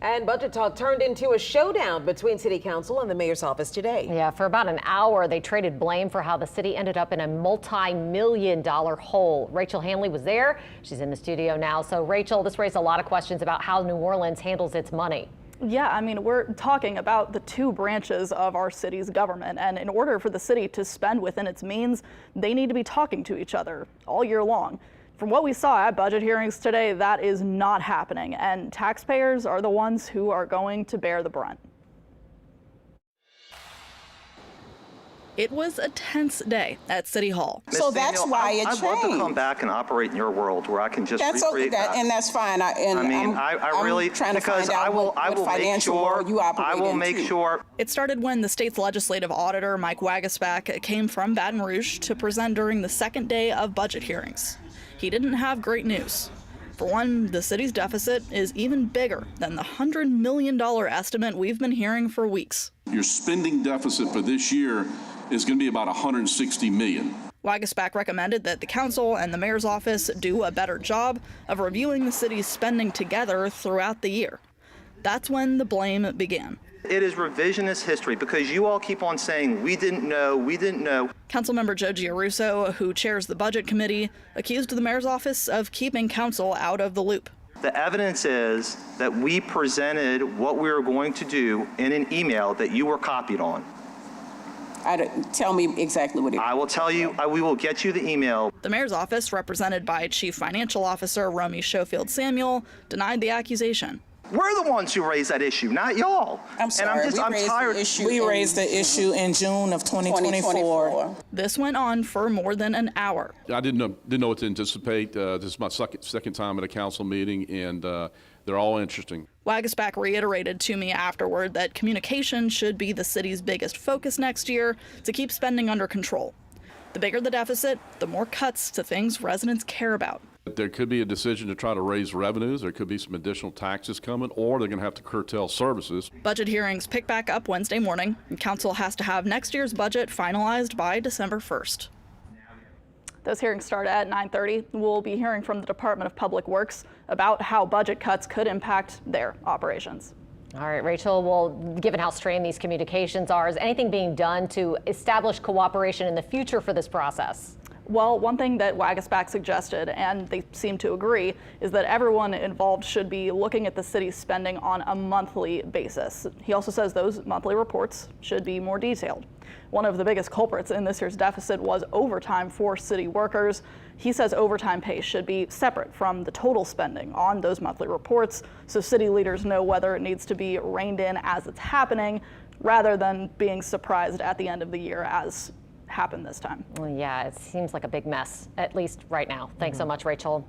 And budget talk turned into a showdown between City Council and the mayor's office today. Yeah, for about an hour, they traded blame for how the city ended up in a multi-million-dollar hole. Rachel Hanley was there. She's in the studio now. So, Rachel, this raised a lot of questions about how New Orleans handles its money. Yeah, I mean, we're talking about the two branches of our city's government, and in order for the city to spend within its means, they need to be talking to each other all year long. From what we saw at budget hearings today, that is not happening, and taxpayers are the ones who are going to bear the brunt. It was a tense day at City Hall. So that's why it changed. I'd love to come back and operate in your world where I can just recreate that. And that's fine. I really, trying to because find out I will make sure. It started when the state's legislative auditor, Mike Wagasback, came from Baton Rouge to present during the second day of budget hearings. He didn't have great news. For one, the city's deficit is even bigger than the $100 million estimate we've been hearing for weeks. Your spending deficit for this year is going to be about $160 million. Wagasback recommended that the council and the mayor's office do a better job of reviewing the city's spending together throughout the year. That's when the blame began. It is revisionist history because you all keep on saying, we didn't know, we didn't know. Councilmember Joe Giarrusso, who chairs the budget committee, accused the mayor's office of keeping council out of the loop. The evidence is that we presented what we were going to do in an email that you were copied on. Tell me exactly what it is. I will tell you, we will get you the email. The mayor's office, represented by Chief Financial Officer Romy Schofield Samuel, denied the accusation. We're the ones who raised that issue, not y'all. I'm sorry. And I'm tired. We raised the issue in June of 2024. This went on for more than an hour. I didn't know what to anticipate. This is my second time at a council meeting, and they're all interesting. Wagasback reiterated to me afterward that communication should be the city's biggest focus next year to keep spending under control. The bigger the deficit, the more cuts to things residents care about. There could be a decision to try to raise revenues. There could be some additional taxes coming, or they're going to have to curtail services. Budget hearings pick back up Wednesday morning, and council has to have next year's budget finalized by December 1st. Those hearings start at 9:30. We'll be hearing from the Department of Public Works about how budget cuts could impact their operations. All right, Rachel, well, given how strained these communications are, is anything being done to establish cooperation in the future for this process? Well, one thing that Wagasback suggested, and they seem to agree, is that everyone involved should be looking at the city's spending on a monthly basis. He also says those monthly reports should be more detailed. One of the biggest culprits in this year's deficit was overtime for city workers. He says overtime pay should be separate from the total spending on those monthly reports, so city leaders know whether it needs to be reined in as it's happening, rather than being surprised at the end of the year as happened this time. Well, yeah, it seems like a big mess, at least right now. Thanks so much, Rachel.